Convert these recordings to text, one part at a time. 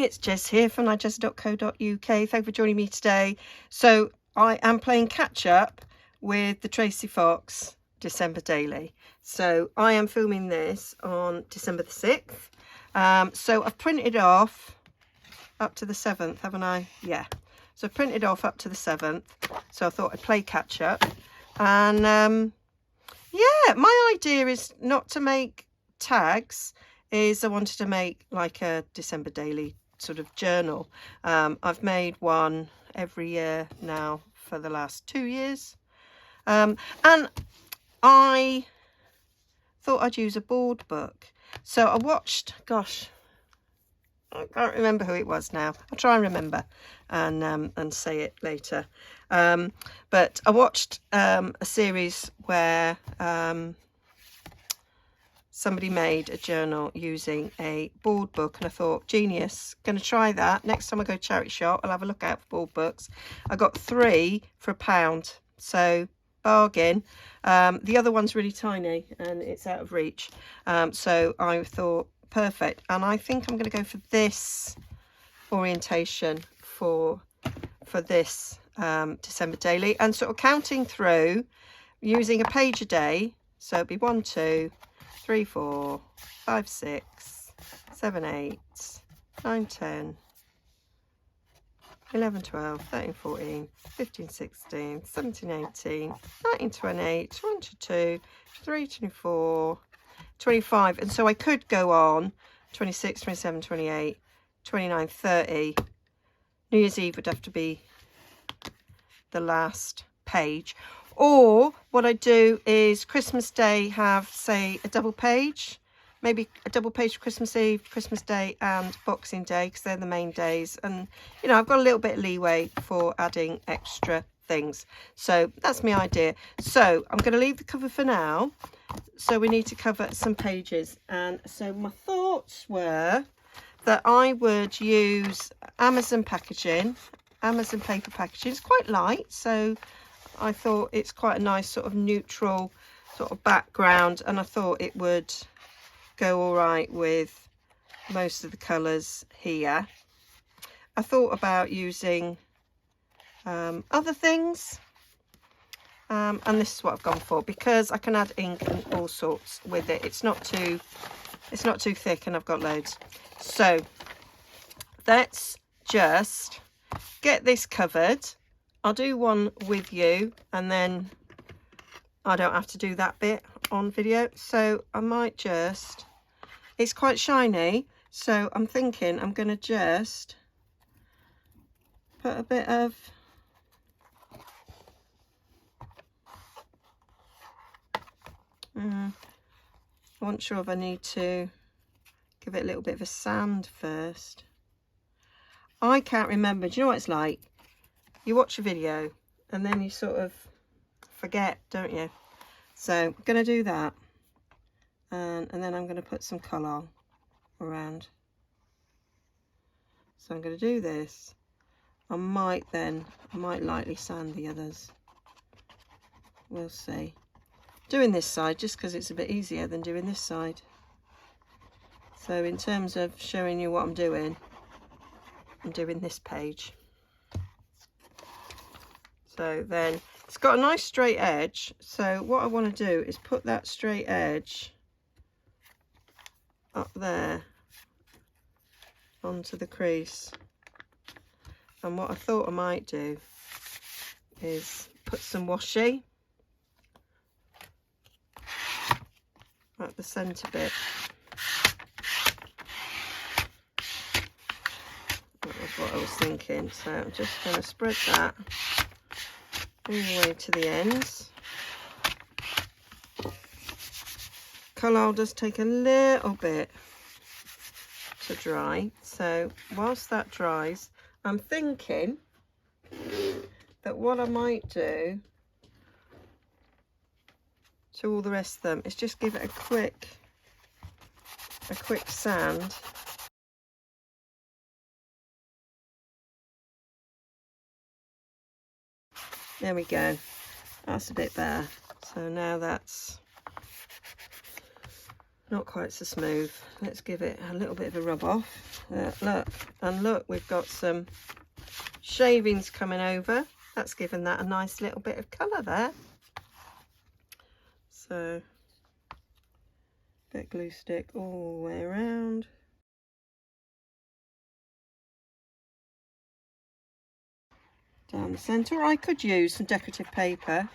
it's Jez here from Nigezza.co.uk. Thank you for joining me today. So I am playing catch up with the Tracie Fox December daily. So I am filming this on December the 6th. So I've printed off up to the 7th, haven't I? Yeah. So I've printed off up to the 7th. So I thought I'd play catch up. And yeah, my idea is not to make tags. I wanted to make like a December daily sort of journal. I've made one every year now for the last 2 years. And I thought I'd use a board book. So I watched, gosh, I can't remember who it was now. I'll try and remember and say it later. But I watched a series where somebody made a journal using a board book, and I thought, genius, going to try that. Next time I go to charity shop, I'll have a look out for board books. I got 3 for £1, so bargain. The other one's really tiny and it's out of reach. So I thought, perfect. And I think I'm going to go for this orientation for this December daily, and sort of counting through using a page a day. So it'd be 1, 2, 3, 4, 5, 6, 7, 8, 9, 10, 11, 12, 13, 14, 15, 16, 17, 18, 19, 20, 22, 23, 24, 25. And so I could go on 26, 27, 28, 29, 30. New Year's Eve would have to be the last page. Or what I do is Christmas Day have, say, a double page. Maybe a double page for Christmas Eve, Christmas Day and Boxing Day, because they're the main days. And, you know, I've got a little bit of leeway for adding extra things. So that's my idea. So I'm going to leave the cover for now. So we need to cover some pages. And so my thoughts were that I would use Amazon packaging, Amazon paper packaging. It's quite light, so I thought it's quite a nice sort of neutral sort of background, and I thought it would go all right with most of the colours here. I thought about using other things, and this is what I've gone for, because I can add ink and all sorts with it. It's not too thick, and I've got loads. So let's just get this covered. I'll do one with you, and then I don't have to do that bit on video. So I might just, it's quite shiny, so I'm thinking I'm going to just put a bit of I wasn't sure if I need to give it a little bit of a sand first. I can't remember. Do you know what it's like? You watch a video and then you sort of forget, don't you? So I'm going to do that, and then I'm going to put some colour around. So I'm going to do this. I might lightly sand the others. We'll see. Doing this side just because it's a bit easier than doing this side. So in terms of showing you what I'm doing this page. So then it's got a nice straight edge. So what I want to do is put that straight edge up there onto the crease. And what I thought I might do is put some washi at the centre bit. That was what I was thinking. So I'm just going to spread that all the way to the ends. Colour does take a little bit to dry, so whilst that dries, I'm thinking that what I might do to all the rest of them is just give it a quick sand. There we go. That's a bit better. So now that's Not quite so smooth. Let's give it a little bit of a rub off. Look, and look, we've got some shavings coming over. That's given that a nice little bit of colour there. So, bit glue stick all the way around. Down the centre. I could use some decorative paper.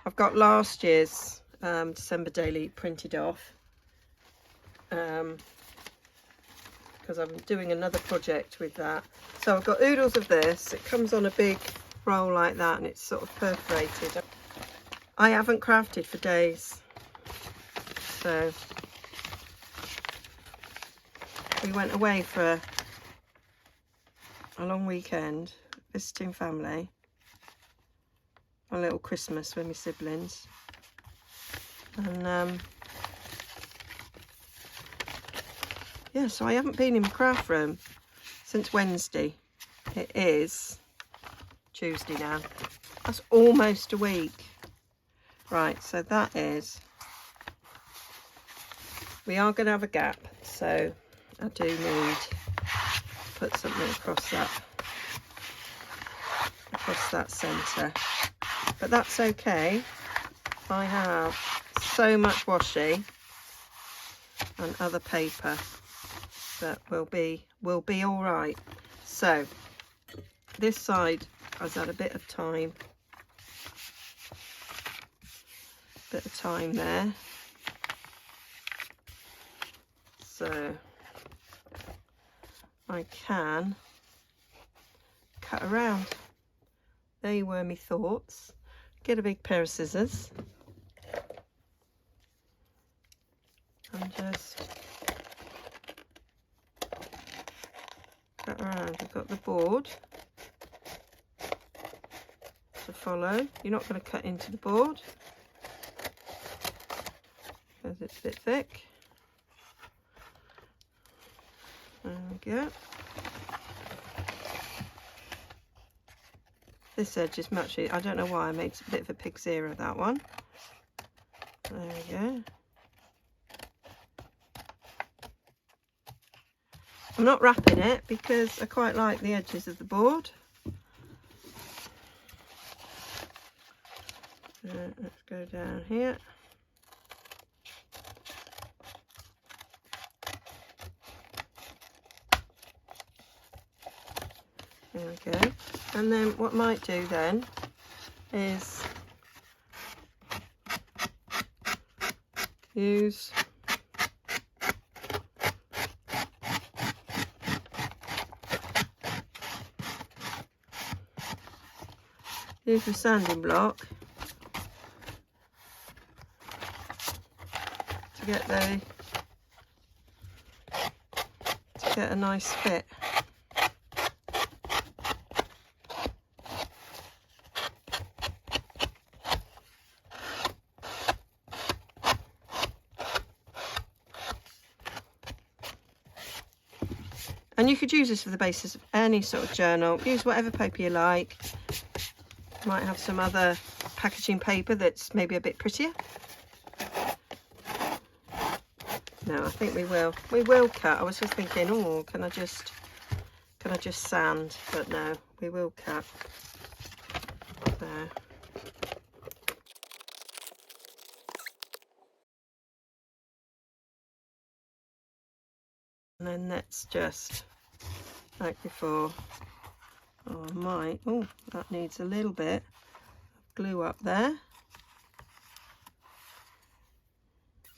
I've got last year's December daily printed off because I'm doing another project with that. So I've got oodles of this. It comes on a big roll like that and it's sort of perforated. I haven't crafted for days, so we went away for a long weekend visiting family, a little Christmas with my siblings, and yeah, so I haven't been in my craft room since Wednesday. It is Tuesday now. That's almost a week. Right, so that is, we are going to have a gap, so I do need to put something across that centre, but that's okay. I have so much washi and other paper that will be all right. So this side has had a bit of time there, so I can cut around. There were my thoughts. Get a big pair of scissors and just cut around. We've got the board to follow. You're not going to cut into the board because it's a bit thick. There we go. This edge is much, I don't know why I made a bit of a pig's ear of that one. There we go. I'm not wrapping it because I quite like the edges of the board. Let's go down here. There we go. And then what I might do then is use the sanding block to get a nice fit. And you could use this for the basis of any sort of journal. Use whatever paper you like. You might have some other packaging paper that's maybe a bit prettier. No, I think we will. We will cut. I was just thinking, oh, can I just sand? But no, we will cut. There. And then let's just, like before, oh, I might, oh, that needs a little bit of glue up there.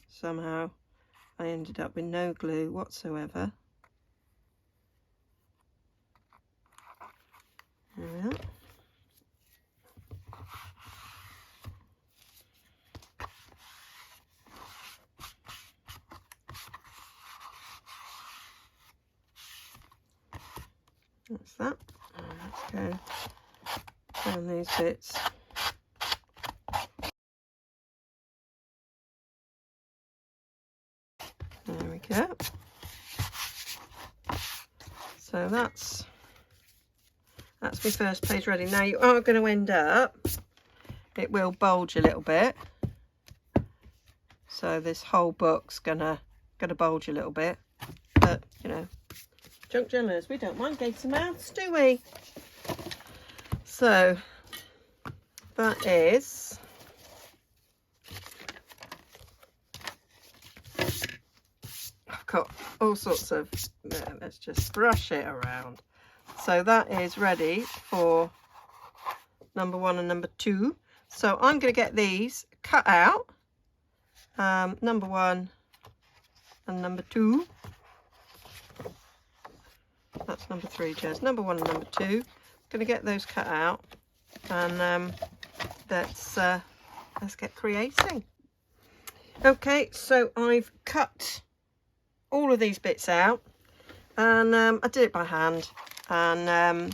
Somehow I ended up with no glue whatsoever. There we are. That's that. Let's go down these bits. There we go. So that's my first page ready. Now you are going to end up it will bulge a little bit. So this whole book's gonna bulge a little bit, but you know, junk journalers, we don't mind gator mouths, do we? So that is I've got all sorts of, let's just brush it around. So that is ready for number 1 and number 2. So I'm going to get these cut out, number 1 and number 2. That's number 3, Jez. Number 1 and number 2. Going to get those cut out, and let's get creating. Okay, so I've cut all of these bits out, and I did it by hand. And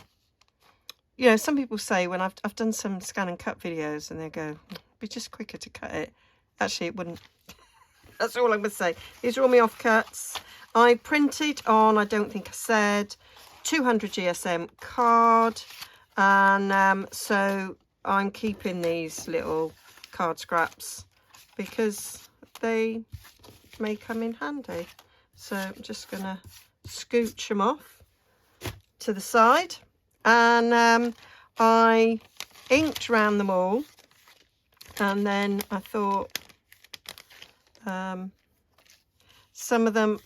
you know, some people say, when I've done some scan and cut videos, and they go, it'd be just quicker to cut it. Actually, it wouldn't. That's all I'm going to say. These are all my offcuts. I printed on, I don't think I said, 200 GSM card, and so I'm keeping these little card scraps because they may come in handy. So I'm just going to scooch them off to the side, and I inked round them all, and then I thought some of them,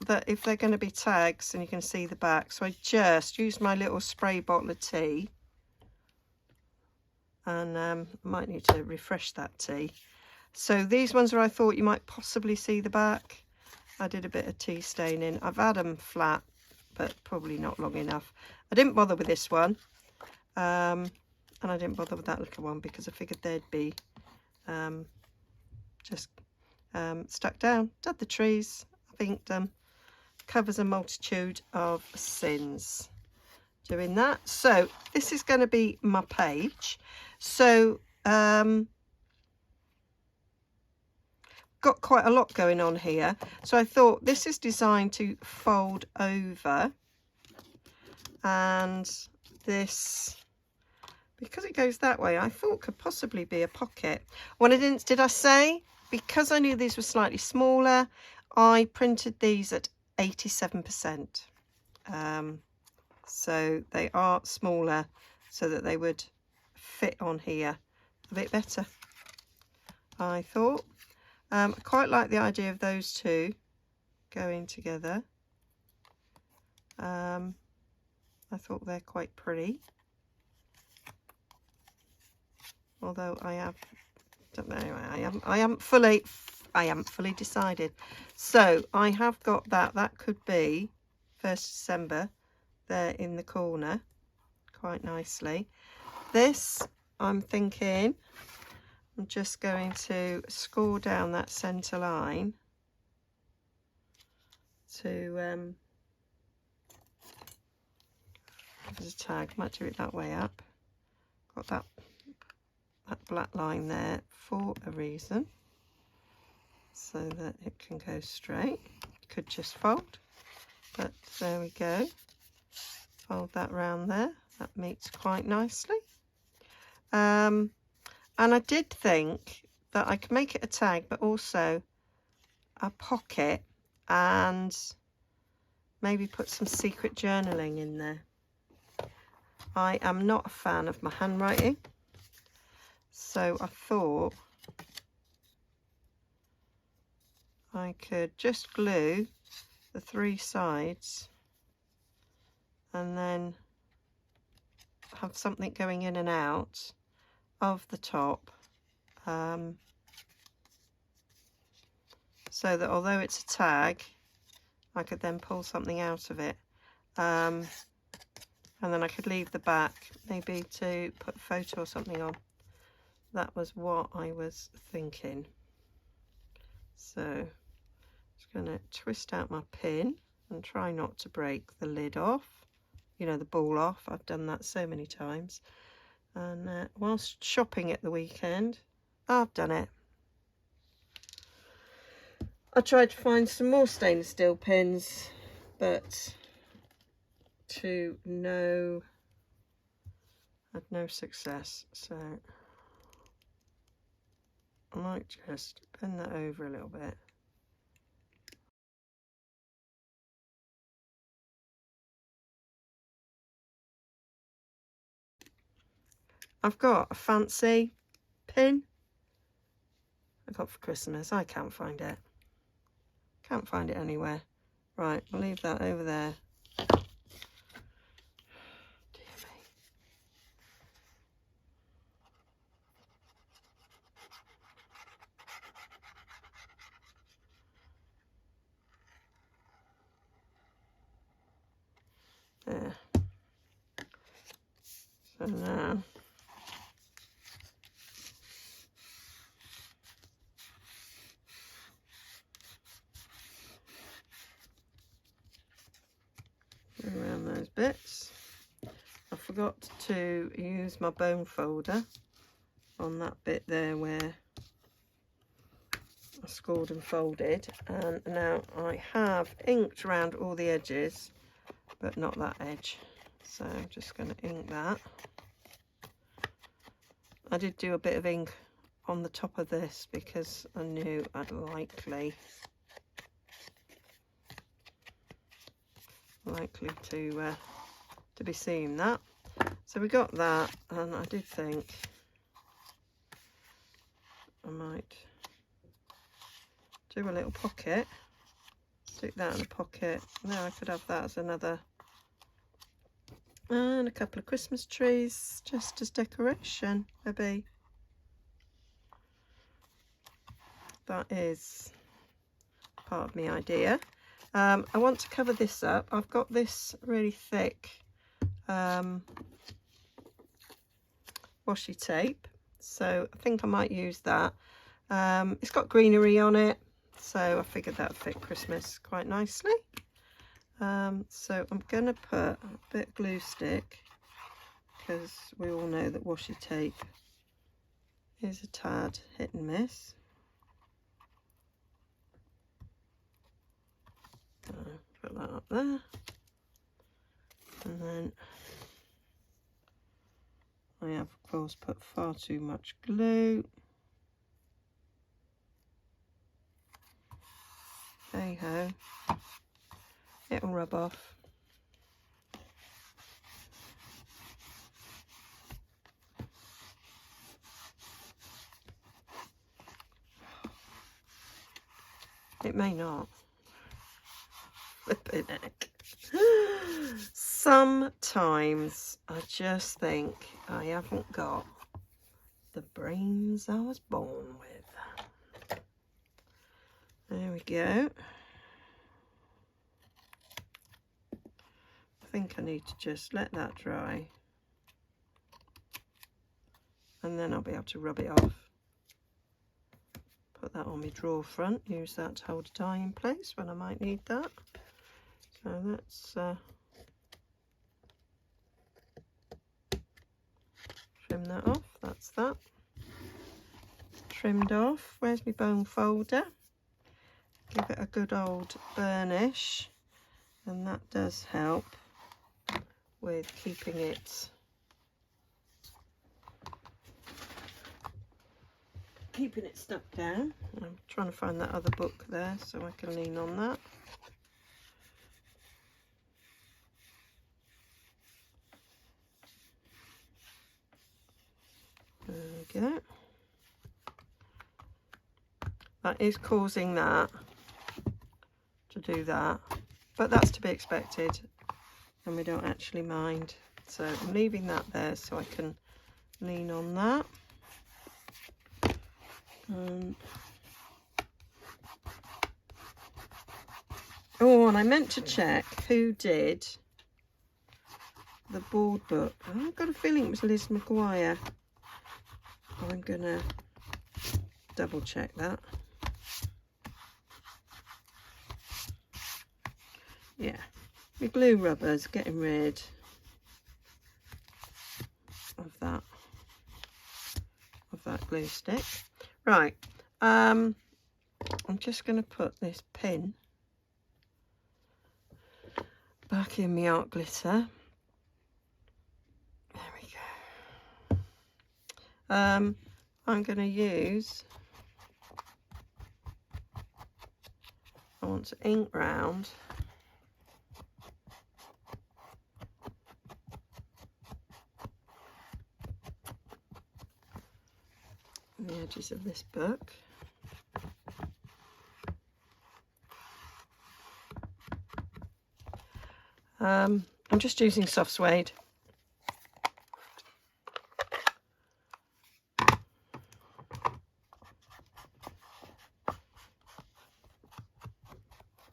that if they're going to be tags, and you can see the back, so I just used my little spray bottle of tea, and I might need to refresh that tea. So these ones where I thought you might possibly see the back, I did a bit of tea staining. I've had them flat, but probably not long enough. I didn't bother with this one, and I didn't bother with that little one because I figured they'd be just stuck down. Did the trees, I've inked them. Covers a multitude of sins doing that. So this is going to be my page. So got quite a lot going on here, so I thought this is designed to fold over, and this, because it goes that way, I thought could possibly be a pocket. When I did I say, because I knew these were slightly smaller, I printed these at 87%, so they are smaller, so that they would fit on here a bit better, I thought. I quite like the idea of those two going together. I thought they're quite pretty, although I haven't fully decided. So I have got that could be 1st December there in the corner quite nicely. This, I'm thinking, I'm just going to score down that centre line to as a tag. Might do it that way up. Got that black line there for a reason, so that it can go straight. Could just fold, but there we go. Fold that round there. That meets quite nicely. And I did think that I could make it a tag, but also a pocket, and maybe put some secret journaling in there. I am not a fan of my handwriting, so I thought I could just glue the 3 sides and then have something going in and out of the top, so that although it's a tag, I could then pull something out of it, and then I could leave the back maybe to put a photo or something on. That was what I was thinking. So just going to twist out my pin and try not to break the lid off, you know, the ball off. I've done that so many times. And whilst shopping at the weekend, I've done it. I tried to find some more stainless steel pins, but had no success. So I might just bend that over a little bit. I've got a fancy pin I got for Christmas. I can't find it. Can't find it anywhere. Right, I'll leave that over there. Dear me. There. So now around those bits. I forgot to use my bone folder on that bit there where I scored and folded, and now I have inked around all the edges but not that edge, so I'm just going to ink that. I did do a bit of ink on the top of this because I knew I'd likely to be seeing that. So we got that, and I did think I might do a little pocket, stick that in a pocket. Now I could have that as another, and a couple of Christmas trees just as decoration, maybe. That is part of my idea. I want to cover this up. I've got this really thick washi tape, so I think I might use that. It's got greenery on it, so I figured that would fit Christmas quite nicely. So I'm going to put a bit of glue stick, because we all know that washi tape is a tad hit and miss. Put that up there, and then I have of course put far too much glue. Hey ho, it'll rub off. It may not. Flipping heck. Sometimes I just think I haven't got the brains I was born with. There we go. I think I need to just let that dry, and then I'll be able to rub it off. Put that on my drawer front, use that to hold a die in place when I might need that. So let's trim that off. That's that trimmed off. Where's my bone folder? Give it a good old burnish, and that does help with keeping it stuck down. I'm trying to find that other book there so I can lean on that. There we go. That is causing that to do that, but that's to be expected, and we don't actually mind. So I'm leaving that there so I can lean on that. Oh, and I meant to check who did the board book. I've got a feeling it was Liz McGuire. I'm gonna double check that. Yeah, my glue rubber's getting rid of that glue stick. Right, I'm just going to put this pin back in my art glitter. There we go. I'm going to use want to ink round the edges of this book. I'm just using soft suede.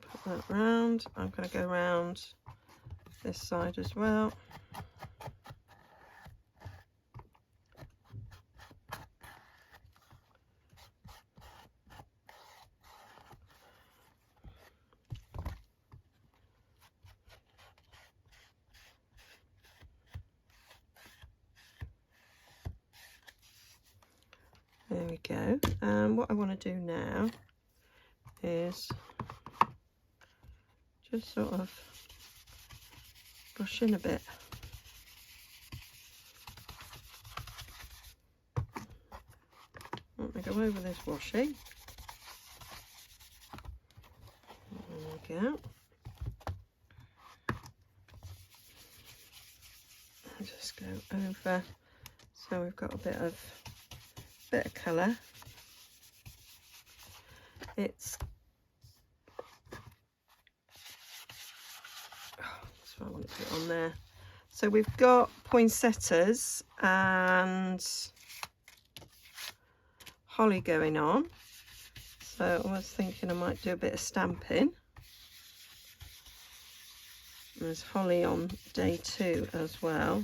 Put that round. I'm going to go round this side as well. There we go. What I want to do now is just sort of brush in a bit. Let me go over this washi. There we go. I'll just go over so we've got a bit of colour. It's that's what I want to put on there. So we've got poinsettias and holly going on. So I was thinking I might do a bit of stamping. There's holly on day 2 as well.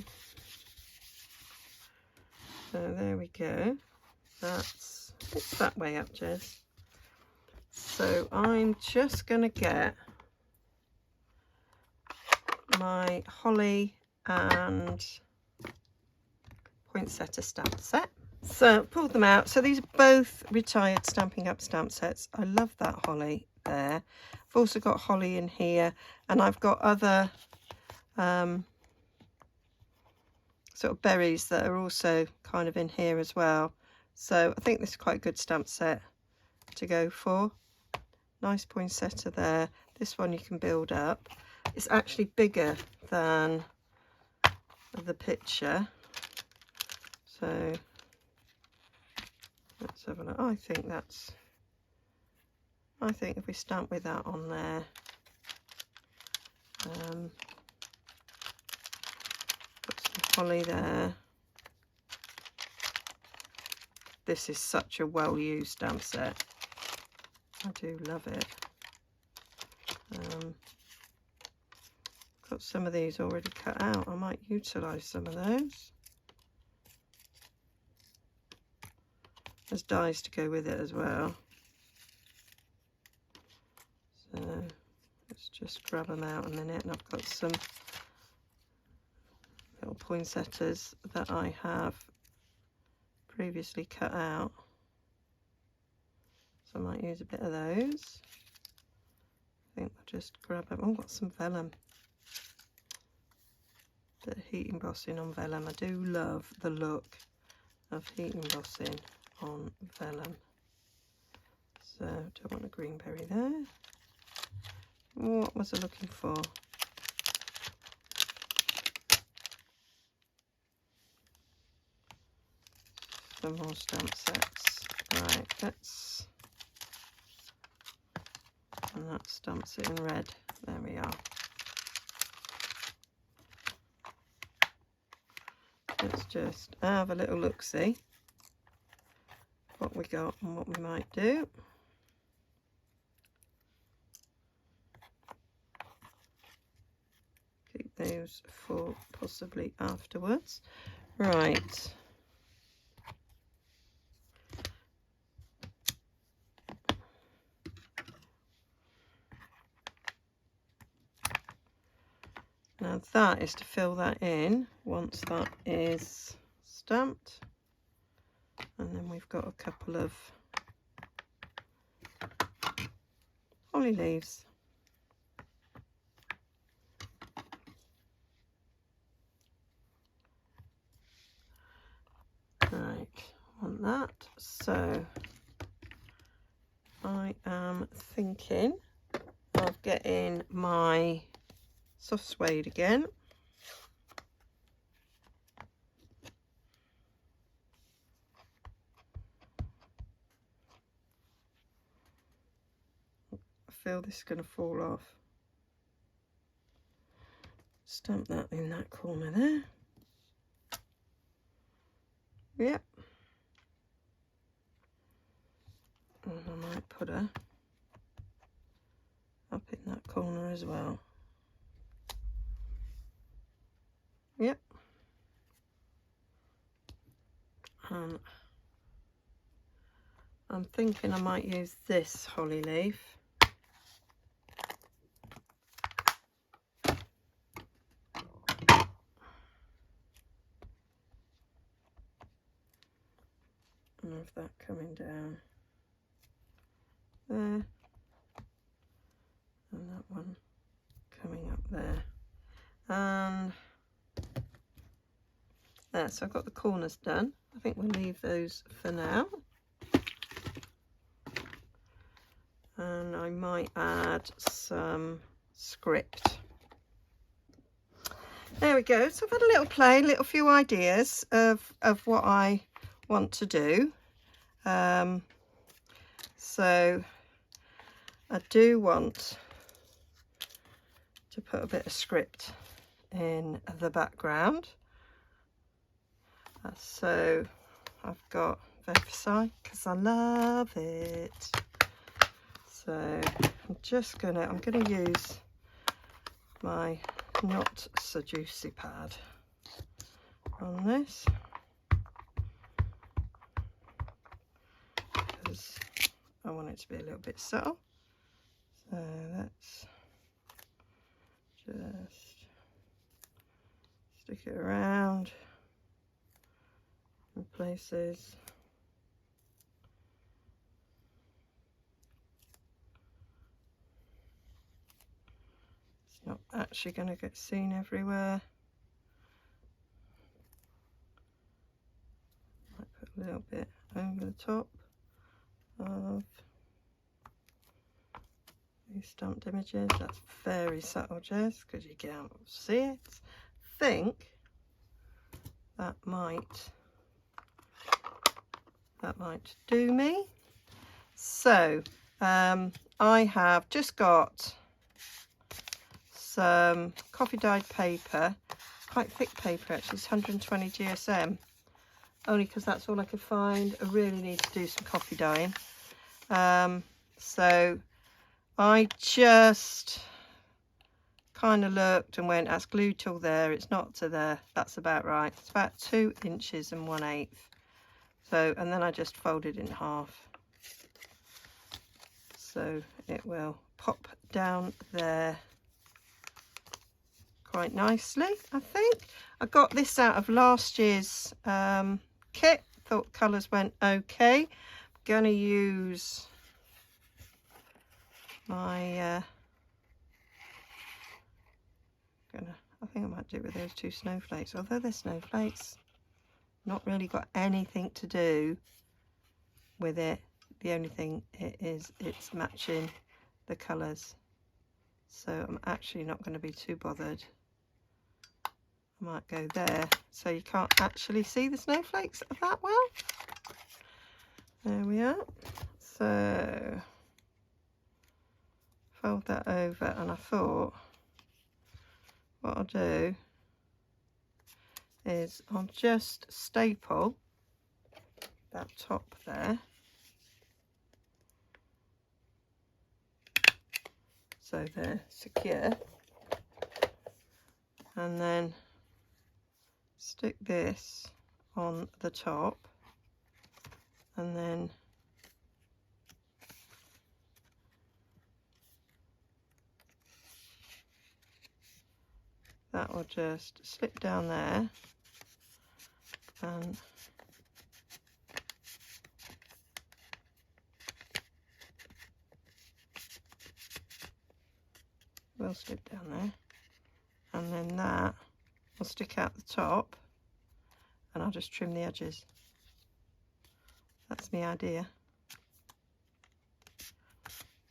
So there we go. It's that way up, Jez. So I'm just going to get my holly and poinsettia stamp set. So pulled them out. So these are both retired Stampin' Up stamp sets. I love that holly there. I've also got holly in here, and I've got other sort of berries that are also kind of in here as well. So I think this is quite a good stamp set to go for. Nice poinsettia there. This one you can build up. It's actually bigger than the picture. So let's have a look. I think if we stamp with that on there, put some holly there. This is such a well-used stamp set. I do love it. Got some of these already cut out. I might utilise some of those. There's dies to go with it as well. So let's just grab them out a minute. And I've got some little poinsettias that I have previously cut out. So I might use a bit of those. I think I'll just grab them. Oh, I've got some vellum. Bit of heat embossing on vellum. I do love the look of heat embossing on vellum. So don't want a green berry there. What was I looking for? Some more stamp sets. Right, let's, and that stamps it in red. There we are. Let's just have a little look-see what we got and what we might do. Keep those for possibly afterwards. Right. Now that is to fill that in once that is stamped. And then we've got a couple of holly leaves. Right, want that. So I am thinking of getting my soft suede again. I feel this is going to fall off. Stamp that in that corner there. Yep. And I might put her up in that corner as well. Yep. I'm thinking I might use this holly leaf. And have that coming down there, and that one coming up there, and there. So I've got the corners done. I think we'll leave those for now, and I might add some script. There we go. So I've had a little play, a little few ideas of what I want to do. So I do want to put a bit of script in the background. So I've got Versailles because I love it. So I'm gonna use my not so juicy pad on this, because I want it to be a little bit subtle. So let's just stick it around in places. It's not actually going to get seen everywhere. Might put a little bit over the top of these stamped images. That's very subtle, Jess, because you can't see it. I think that might do me. So I have just got some coffee dyed paper, quite thick paper actually, it's 120 GSM, only because that's all I could find. I really need to do some coffee dyeing. So I just kind of looked and went, that's glued till there, it's not to there, that's about right. It's about 2 inches and 1/8. So, and then I just folded in half, so it will pop down there quite nicely. I think I got this out of last year's kit, thought colours went okay. I'm gonna use my I think I might do it with those 2 snowflakes, although they're snowflakes, not really got anything to do with it. The only thing it is, it's matching the colours, so I'm actually not going to be too bothered. I might go there so you can't actually see the snowflakes that well. There we are. So fold that over, and I thought what I'll do is I'll just staple that top there, so they're secure, and then stick this on the top, and then that will just slip down there, and will slip down there, and then that will stick out the top, and I'll just trim the edges. That's my idea.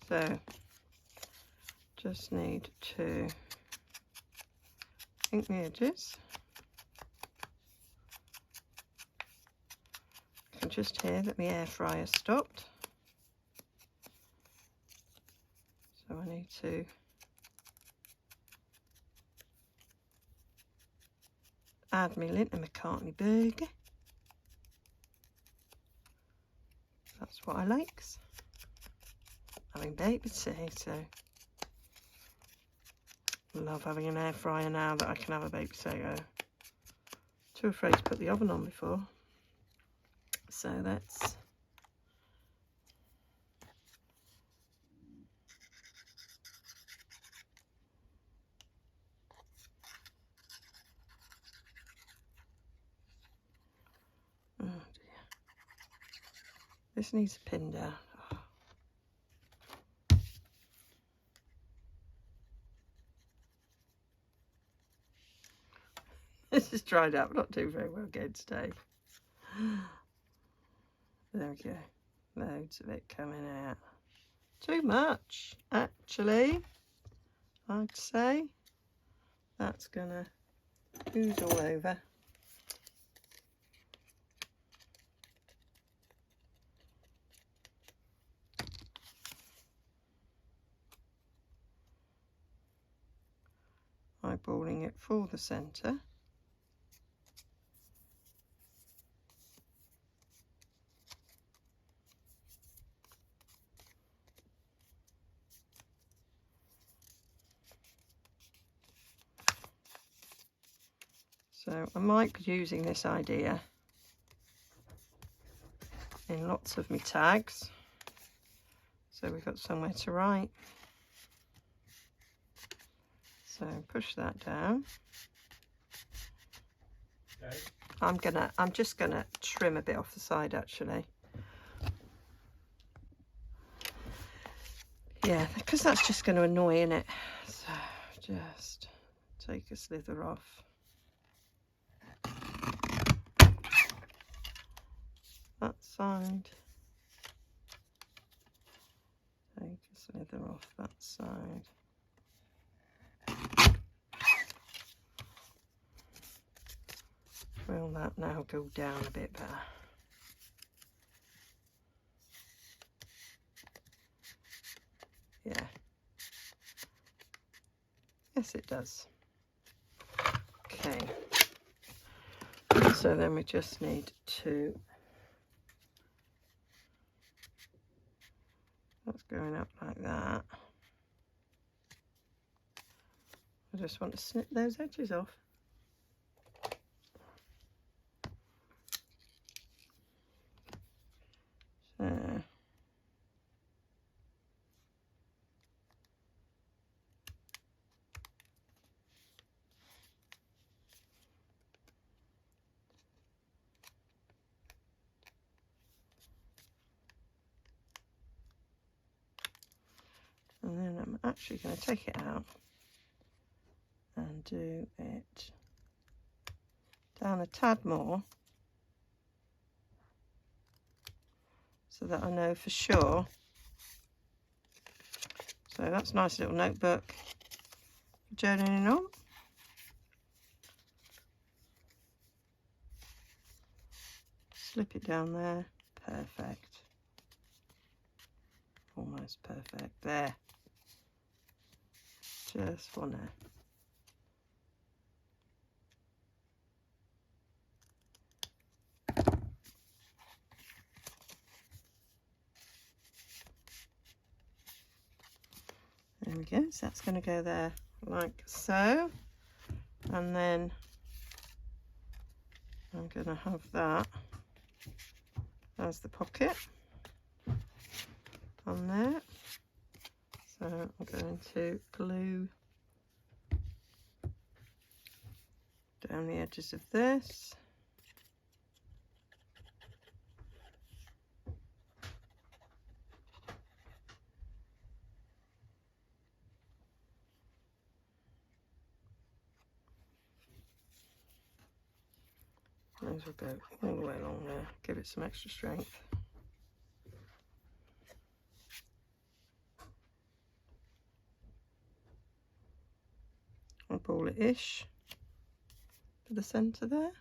So just need to ink the edges. I can just hear that my air fryer stopped, so I need to add my Linton McCartney burger. That's what I likes. Having baked potato. Love having an air fryer now that I can have a baked potato. Too afraid to put the oven on before. So that's oh dear. This needs a pin down. This is dried up, not doing very well again today. There we go. Loads of it coming out. Too much, actually, I'd say. That's gonna ooze all over. Eyeballing it for the centre. So I might be using this idea in lots of my tags, so we've got somewhere to write. So push that down. Okay. I'm just gonna trim a bit off the side actually. Yeah, because that's just going to annoy, innit? So just take a slither off. That side. Take a slither off that side. Will that now go down a bit better? Yeah. Yes, it does. Okay. So then we just need to, that's going up like that. I just want to snip those edges off. So. And then I'm actually going to take it out and do it down a tad more so that I know for sure. So that's a nice little notebook for journaling on. Slip it down there. Perfect. Almost perfect. There. Just for now. There we go. So that's going to go there like so. And then I'm going to have that as the pocket on there. So I'm going to glue down the edges of this. Those will go all the way along there, give it some extra strength. eyeball it ish to the centre there.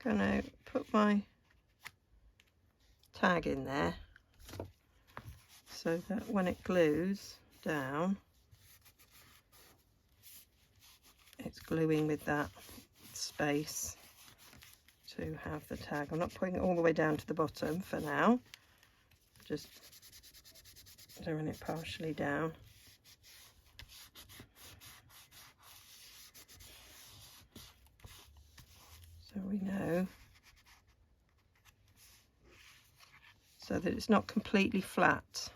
Gonna put my tag in there so that when it glues down, it's gluing with that space to have the tag. I'm not putting it all the way down to the bottom for now, just doing it partially down. So we know, so that it's not completely flat,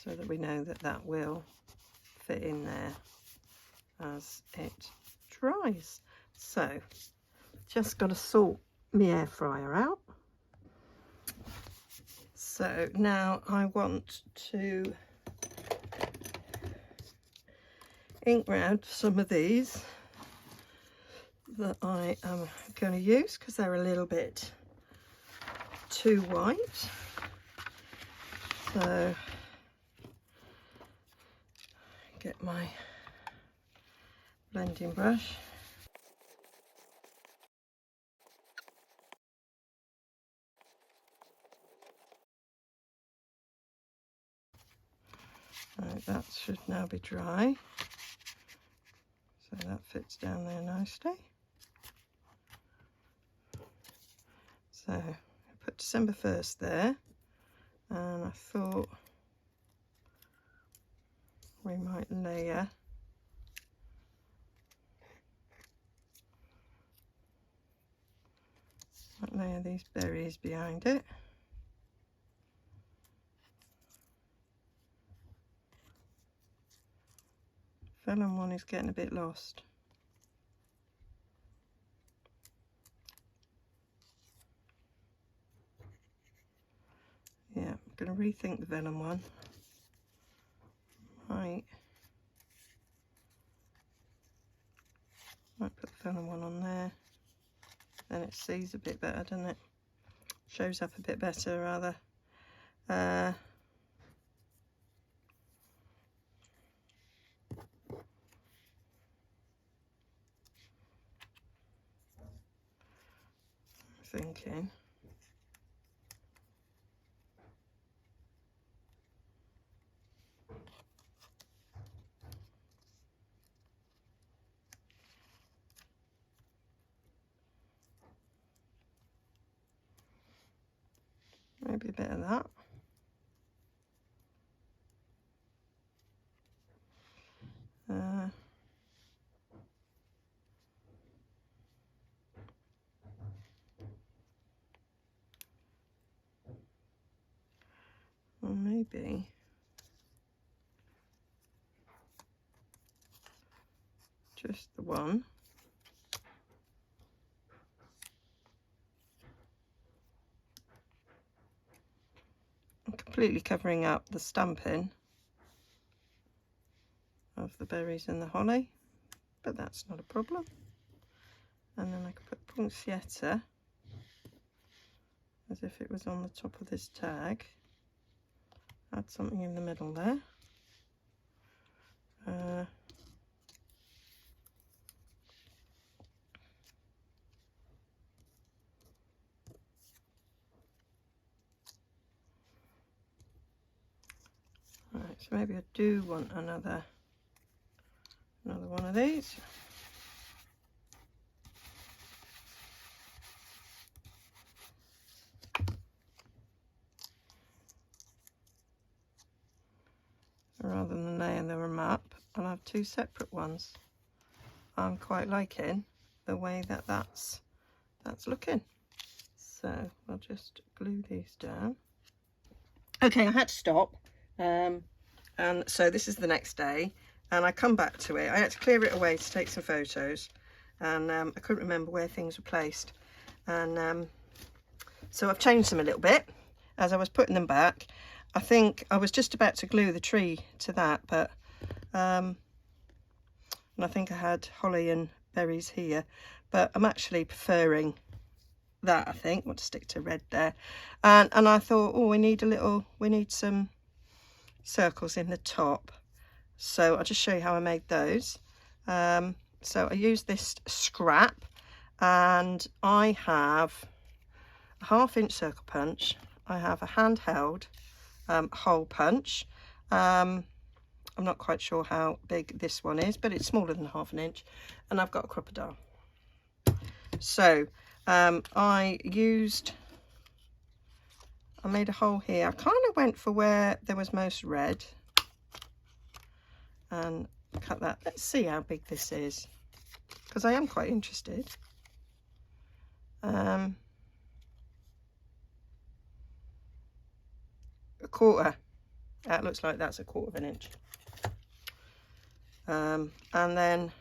so that we know that that will fit in there as it dries. So just got to sort my air fryer out. So now I want to ink round some of these that I am going to use because they're a little bit too white. So get my blending brush. Right, that should now be dry. So that fits down there nicely. So I put December 1st there, and I thought we might layer these berries behind it. Vellum one is getting a bit lost. Yeah, I'm going to rethink the vellum one. Might put the vellum one on there. Then it sees a bit better, doesn't it? Shows up a bit better, rather. Thinking. Maybe a bit of that. Or maybe just the one. I'm completely covering up the stamping of the berries and the holly, but that's not a problem. And then I could put punctietta as if it was on the top of this tag. Add something in the middle there. Right, so maybe I do want another one of these. Rather than laying them up, I'll have two separate ones. I'm quite liking the way that that's looking. So I'll just glue these down. Okay, I had to stop. And so this is the next day, and I come back to it. I had to clear it away to take some photos, and I couldn't remember where things were placed. And so I've changed them a little bit as I was putting them back. I think I was just about to glue the tree to that, but and I think I had holly and berries here, but I'm actually preferring that. I think I want to stick to red there, and I thought, oh, we need some circles in the top, so I'll just show you how I made those. So I use this scrap, and I have a 1/2 inch circle punch. I have a handheld hole punch. I'm not quite sure how big this one is, but it's smaller than 1/2 inch, and I've got a crocodile. So I made a hole here. I kind of went for where there was most red and cut that. Let's see how big this is, because I am quite interested. A 1/4. That looks like that's a 1/4 inch. And then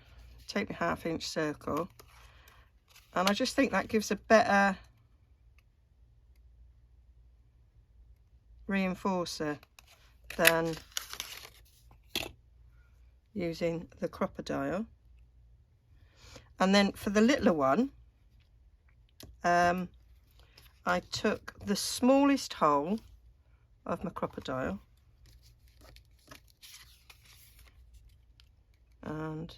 take the 1/2 inch circle, and I just think that gives a better reinforcer than using the crocodile. And then for the littler one, I took the smallest hole of my crocodile and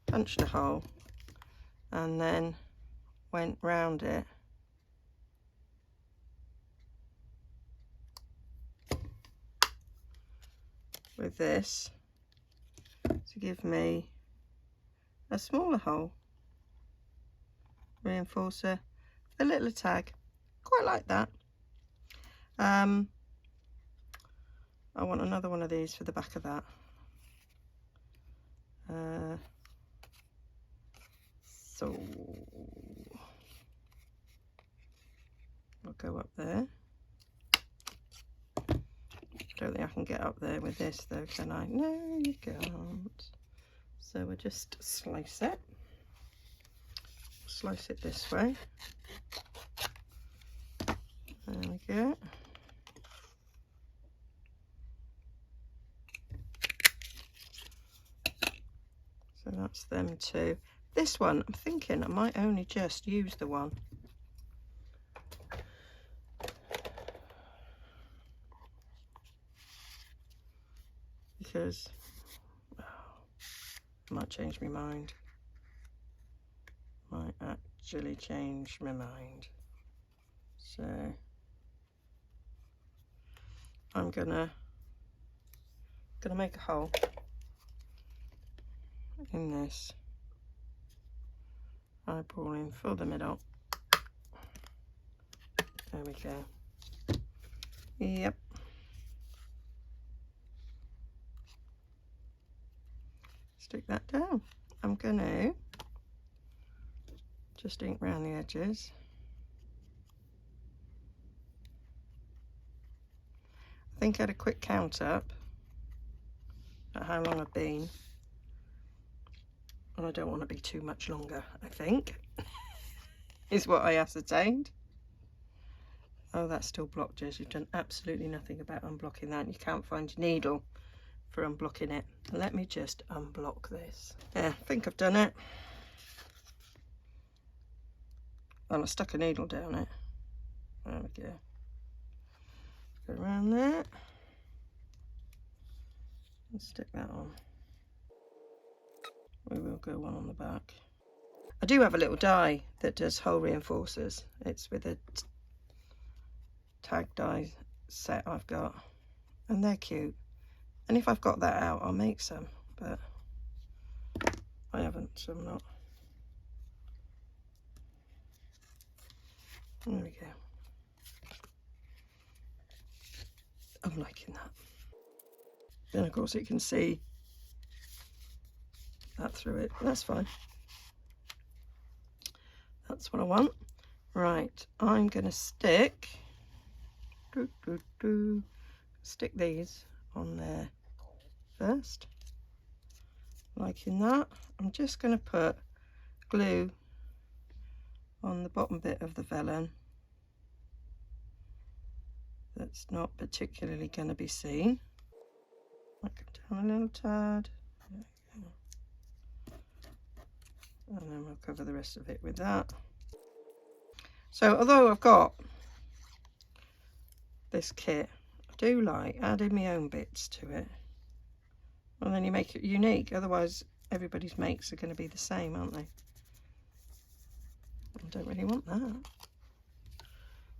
punched a hole, and then went round it with this to give me a smaller hole reinforcer, the little tag. Quite like that. I want another one of these for the back of that. So I'll go up there. Don't think I can get up there with this though, can I? No, you can't. So we'll just slice it. Slice it this way. There we go. So that's them two. This one, I'm thinking I might only just use the one. Because I might change my mind. Might actually change my mind. So I'm gonna make a hole in this, eyeballing for the middle. There we go. Yep. Stick that down. I'm gonna just ink around the edges. I think I had a quick count up at how long I've been, and I don't want to be too much longer, I think, is what I ascertained. Oh, that's still blocked, Jez. You've done absolutely nothing about unblocking that. You can't find your needle for unblocking it. Let me just unblock this. Yeah, I think I've done it. Well, I stuck a needle down it. There we go. Go around there and stick that on. We will go one on the back. I do have a little die that does hole reinforcers. It's with a tag die set I've got, and they're cute. And if I've got that out, I'll make some, but I haven't, so I'm not. There we go. I'm liking that. Then of course you can see that through it. That's fine. That's what I want. Right, I'm going to stick these on there first. Liking that. I'm just going to put glue on the bottom bit of the vellum that's not particularly going to be seen. I'll go down a little tad. And then we'll cover the rest of it with that. So although I've got this kit, I do like adding my own bits to it. And then you make it unique, otherwise everybody's makes are going to be the same, aren't they? I don't really want that.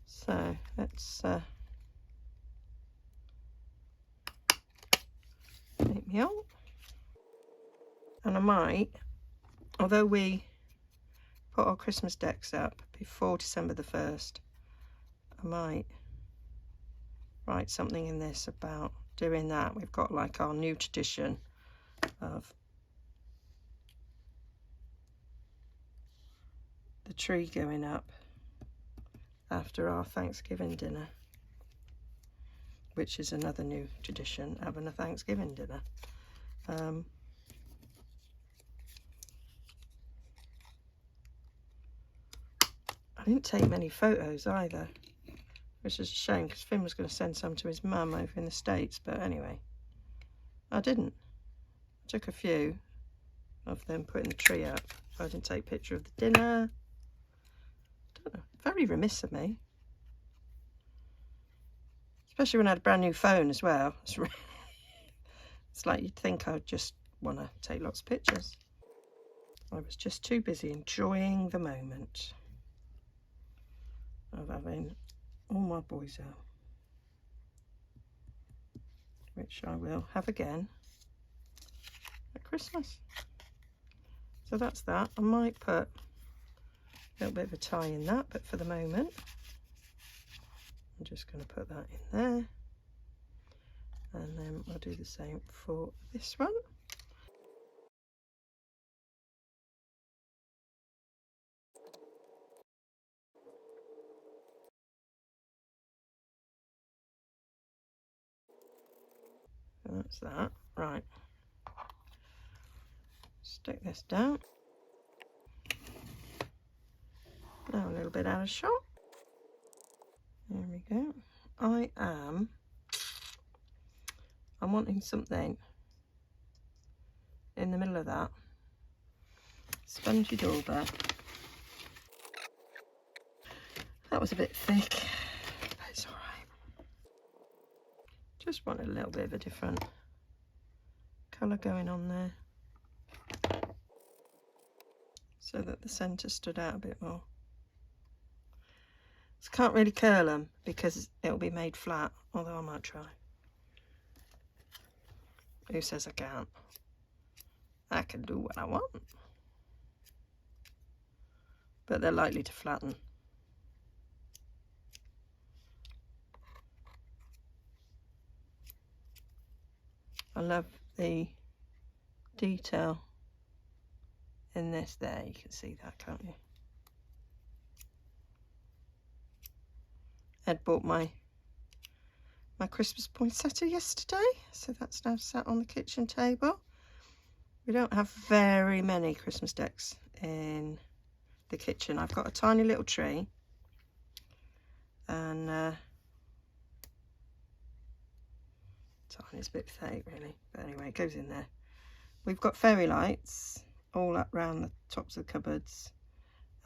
So let's take me on. And I might, although we put our Christmas decks up before December the 1st, I might write something in this about doing that. We've got like our new tradition of the tree going up after our Thanksgiving dinner, which is another new tradition, having a Thanksgiving dinner. I didn't take many photos either, which is a shame because Finn was going to send some to his mum over in the States, but anyway, I didn't. I took a few of them putting the tree up. I didn't take a picture of the dinner. Don't know. Very remiss of me. Especially when I had a brand new phone as well. It's like you'd think I'd just want to take lots of pictures. I was just too busy enjoying the moment of having all my boys out, which I will have again at Christmas. So that's that. I might put a little bit of a tie in that, but for the moment I'm just going to put that in there, and then I'll do the same for this one. And that's that. Right, stick this down. Now a little bit out of shot. There we go. I'm wanting something in the middle of that spongy dauber. That was a bit thick, but it's all right. Just wanted a little bit of a different colour going on there, so that the centre stood out a bit more. So can't really curl them because it'll be made flat, although I might try. Who says I can't? I can do what I want. But they're likely to flatten. I love the detail in this there. You can see that, can't you? Ed bought my Christmas poinsettia yesterday, so that's now sat on the kitchen table. We don't have very many Christmas decks in the kitchen. I've got a tiny little tree, and tiny's a bit fake really, but anyway, it goes in there. We've got fairy lights all up round the tops of the cupboards.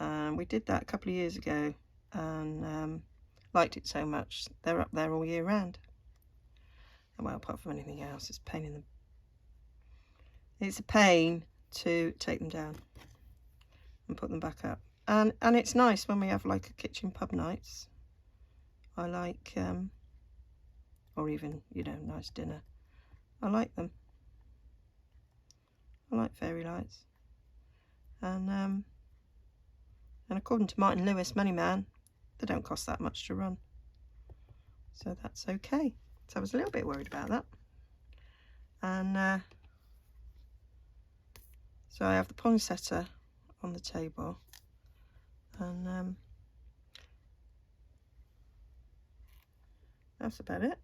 We did that a couple of years ago and liked it so much they're up there all year round. Well, apart from anything else, it's a pain in the... It's a pain to take them down and put them back up. And it's nice when we have like a kitchen pub nights. I like, or even, you know, nice dinner. I like them. I like fairy lights. And according to Martin Lewis, Money Man, they don't cost that much to run. So that's okay. So I was a little bit worried about that. And so I have the poinsettia on the table, and that's about it.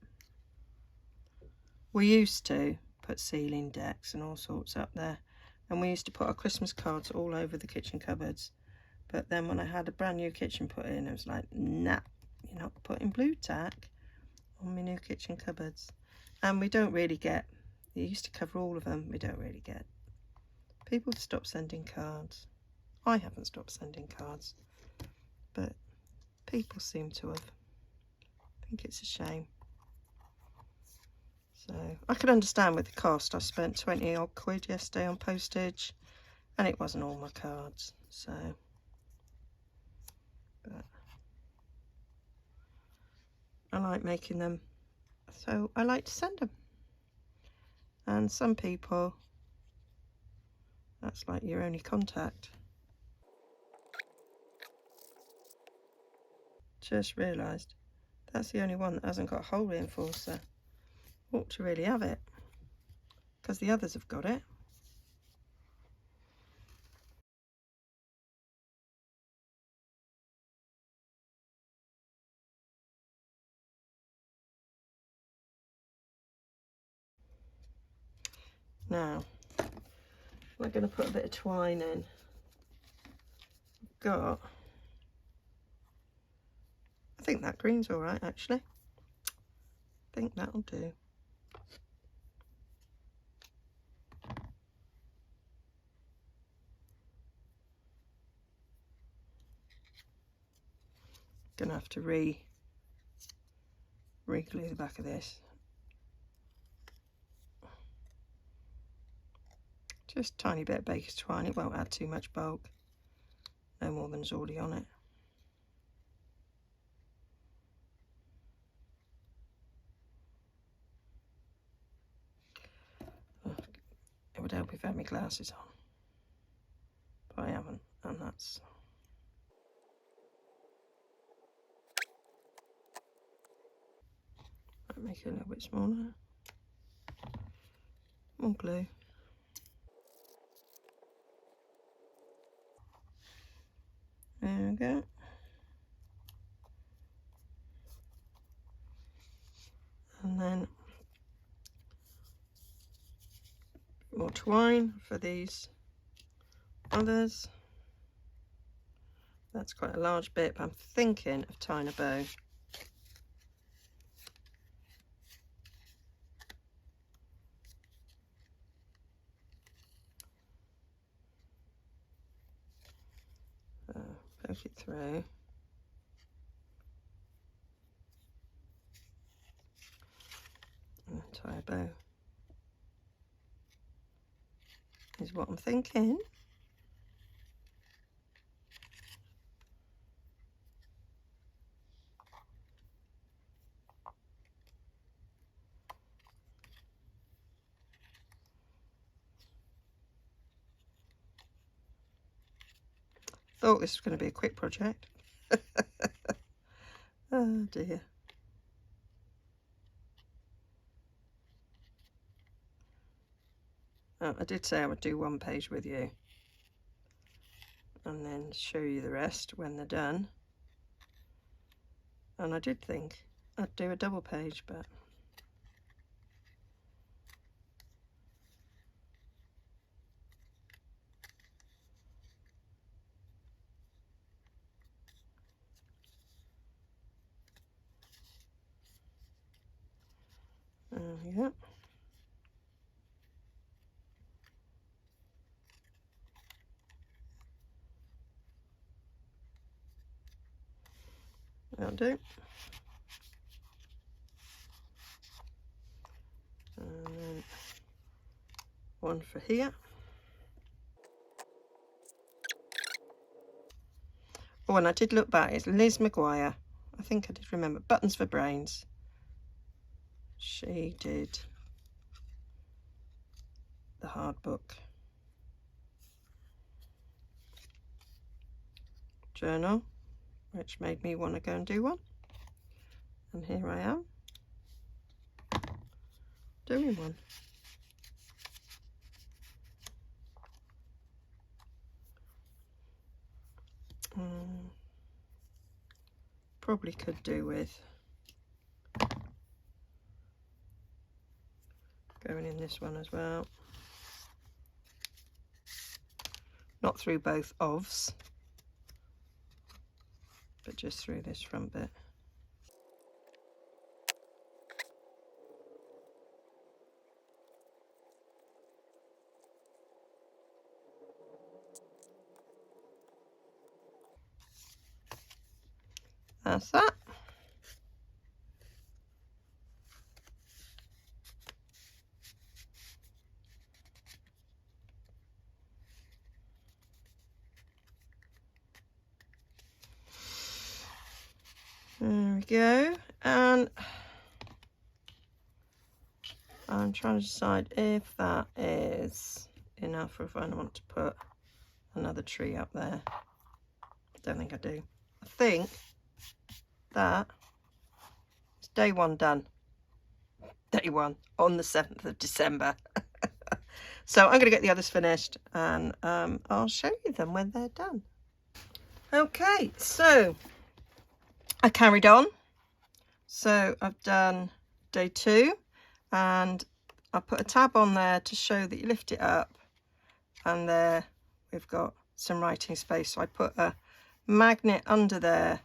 We used to put ceiling decks and all sorts up there, and we used to put our Christmas cards all over the kitchen cupboards. But then when I had a brand new kitchen put in, it was like, nah, you're not putting blue tack on my new kitchen cupboards. And we don't really get, you used to cover all of them, we don't really get. People stop sending cards. I haven't stopped sending cards, but people seem to have. I think it's a shame. So I could understand with the cost. I spent 20 odd quid yesterday on postage and it wasn't all my cards. So, but I like making them, so I like to send them. And some people, that's like your only contact. Just realised that's the only one that hasn't got a hole reinforcer. Ought to really have it, because the others have got it. Now, we're going to put a bit of twine in. I think that green's all right, actually. I think that'll do. Gonna have to re-glue the back of this. Just a tiny bit of baker's twine. It won't add too much bulk. No more than's already on it. It would help if I had my glasses on, but I haven't, and that's... Might make it a little bit smaller. More glue. There we go. And then more twine for these others. That's quite a large bit, but I'm thinking of tying a bow. Poke it through. And then tie a bow. Is what I'm thinking. Thought this was going to be a quick project. Oh dear. Oh, I did say I would do one page with you and then show you the rest when they're done. And I did think I'd do a double page, but yeah. That'll do. And then one for here. Oh, and I did look back. It's Liz McGuire. I think I did remember. Buttons for Brains. She did the hard book. Journal, which made me want to go and do one. And here I am, doing one. Probably could do with going in this one as well. Not through both ofs, but just through this front bit. That's that. we go. And I'm trying to decide if that is enough or if I want to put another tree up there. Don't think I do. I think that is day one done. Day one on the 7th of December. So I'm going to get the others finished, and I'll show you them when they're done. Okay, so I carried on. So I've done day 2, and I put a tab on there to show that you lift it up, and there we've got some writing space. So I put a magnet under there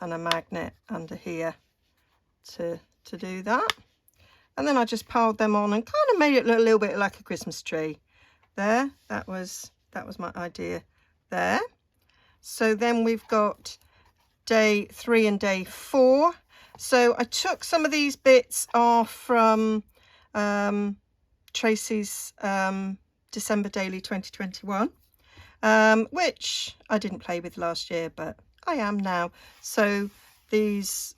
and a magnet under here to do that. And then I just piled them on and kind of made it look a little bit like a Christmas tree. There, that was my idea there. So then we've got day 3 and day 4. So I took some of these bits off from Tracie's December Daily 2021, which I didn't play with last year, but I am now. So these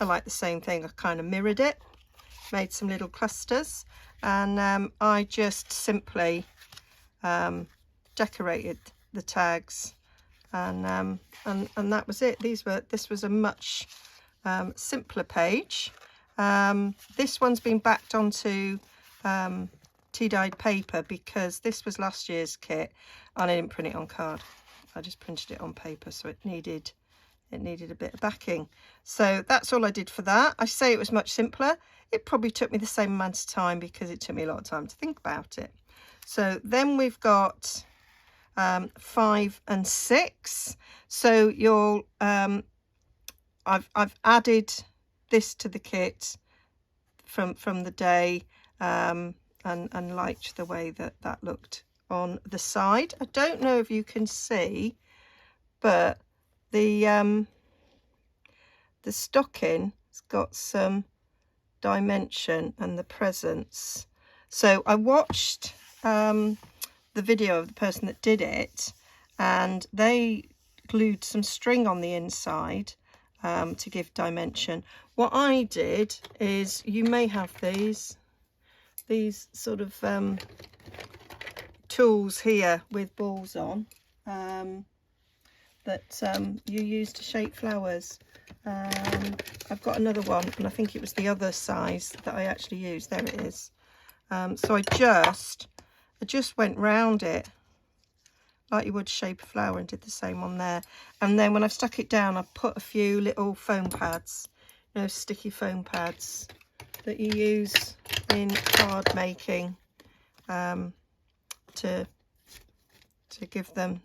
I like the same thing. I kind of mirrored it, made some little clusters, and I just simply decorated the tags, and that was it. This was a much simpler page. This one's been backed onto tea-dyed paper because this was last year's kit, and I didn't print it on card. I just printed it on paper, so it needed a bit of backing. So that's all I did for that. I say it was much simpler. It probably took me the same amount of time because it took me a lot of time to think about it. So then we've got 5 and 6. So you'll I've added this to the kit from the day, and liked the way that looked on the side. I don't know if you can see, but the stocking has got some dimension and the presents. So I watched the video of the person that did it, and they glued some string on the inside to give dimension. What I did is, you may have these sort of tools here with balls on, that you use to shape flowers. I've got another one, and I think it was the other size that I actually used. There it is. So I just went round it like you would shape a flower, and did the same on there. And then when I've stuck it down, I've put a few little foam pads, you know, sticky foam pads that you use in card making, to give them,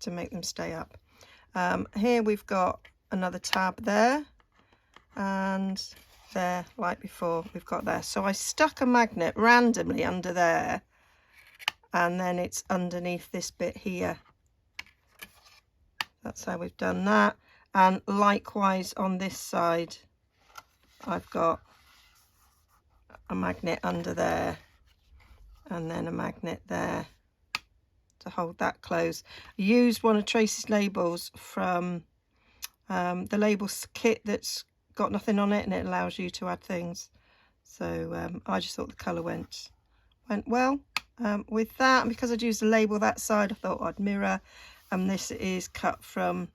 to make them stay up. Here we've got another tab there, and there, like before, we've got there. So I stuck a magnet randomly under there, and then it's underneath this bit here. That's how we've done that. And likewise on this side, I've got a magnet under there, and then a magnet there to hold that close. I used one of Tracie's labels from the labels kit that's got nothing on it, and it allows you to add things. So I just thought the colour went well with that, and because I'd used a label that side, I thought I'd mirror. And this is cut from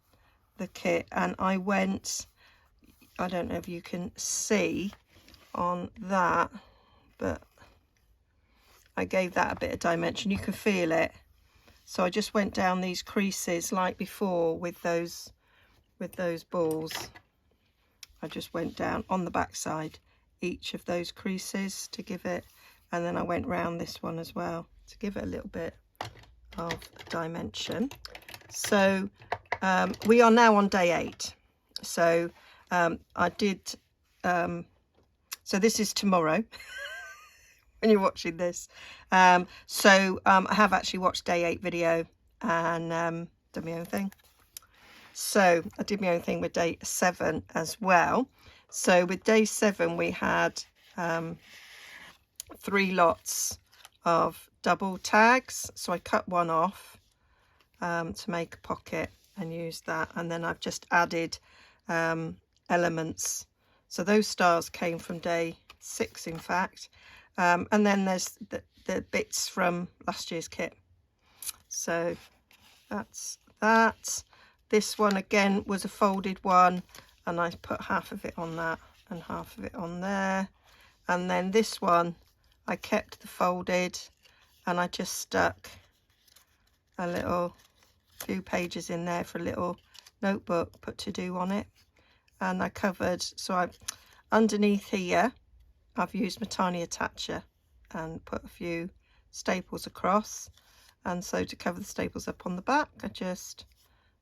the kit, and I don't know if you can see on that, but I gave that a bit of dimension. You can feel it. So I just went down these creases like before with those balls. I just went down on the back side each of those creases to give it, and then I went round this one as well to give it a little bit of dimension. So we are now on day 8. So I did so this is tomorrow when you're watching this. So I have actually watched day 8 video and done my own thing. So I did my own thing with day 7 as well. So with day 7 we had 3 lots of double tags. So I cut one off to make a pocket, and used that, and then I've just added elements. So those stars came from day 6, in fact, and then there's the bits from last year's kit. So that's that. This one again was a folded one, and I put half of it on that and half of it on there. And then this one I kept the folded, and I just stuck a little few pages in there for a little notebook, put to do on it. And I covered, so I underneath here I've used my tiny attacher and put a few staples across, and so to cover the staples up on the back I just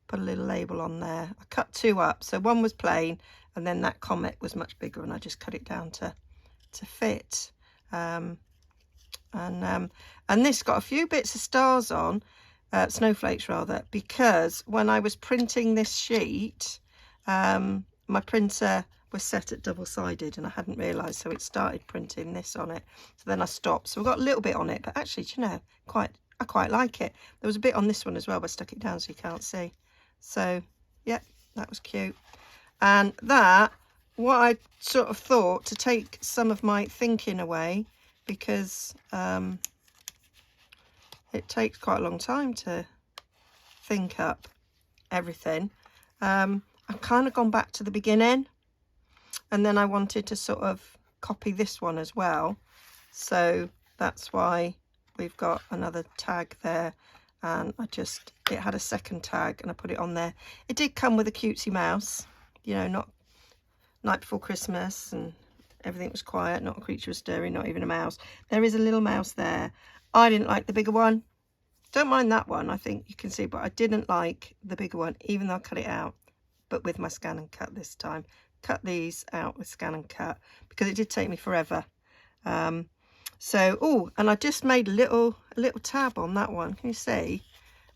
put a little label on there. I cut 2 up, so one was plain and then that comet was much bigger, and I just cut it down to fit. And this got a few bits of stars on, snowflakes rather, because when I was printing this sheet, my printer was set at double-sided and I hadn't realised, so it started printing this on it. So then I stopped. So we've got a little bit on it, but actually, do you know, I quite like it. There was a bit on this one as well, but I stuck it down so you can't see. So yeah, that was cute. And that, what I sort of thought, to take some of my thinking away, because it takes quite a long time to think up everything. I've kind of gone back to the beginning, and then I wanted to sort of copy this one as well, so that's why we've got another tag there. And it had a second tag and I put it on there. It did come with a cutesy mouse, you know, not Night Before Christmas and everything was quiet, not a creature was stirring, not even a mouse. There is a little mouse there. I didn't like the bigger one. Don't mind that one, I think you can see, but I didn't like the bigger one, even though I cut it out, but with my scan and cut this time. Cut these out with scan and cut because it did take me forever. Oh, and I just made a little tab on that one. Can you see?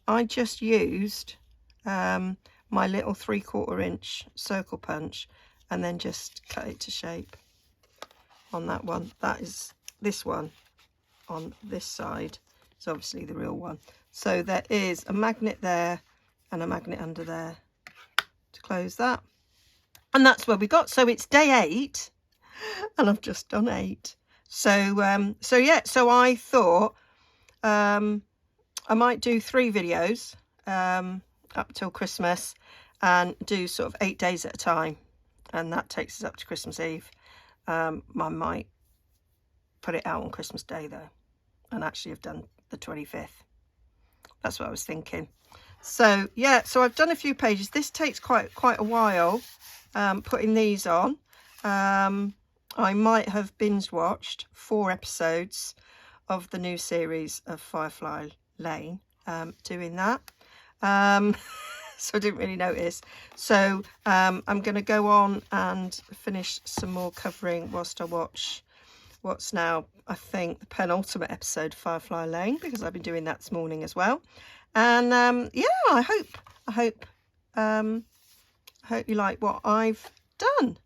I just used my little 3/4 inch circle punch and then just cut it to shape on that one. That is this one on this side. It's obviously the real one. So there is a magnet there and a magnet under there to close that. And that's where we got. So it's day 8 and I've just done 8. So yeah, so I thought I might do 3 videos up till Christmas and do sort of 8 days at a time, and that takes us up to Christmas Eve. I might put it out on Christmas Day though, and actually have done the 25th. That's what I was thinking. So yeah, so I've done a few pages. This takes quite a while putting these on. I might have binge watched 4 episodes of the new series of Firefly Lane doing that. So I didn't really notice. So I'm going to go on and finish some more covering whilst I watch what's now, I think, the penultimate episode of Firefly Lane, because I've been doing that this morning as well. And yeah, I hope you like what I've done.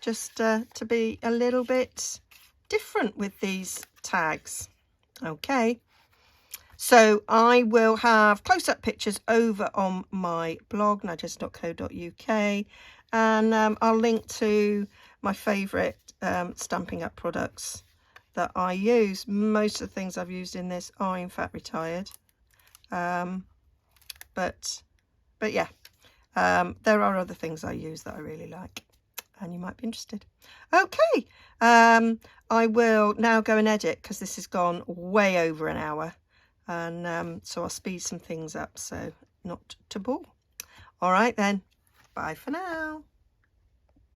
Just to be a little bit different with these tags. Okay, so I will have close-up pictures over on my blog, nigezza.co.uk, and I'll link to my favourite Stampin' Up products that I use. Most of the things I've used in this are in fact retired, but yeah, there are other things I use that I really like, and you might be interested. Okay, I will now go and edit because this has gone way over an hour, and so I'll speed some things up so not to bore. All right then, bye for now.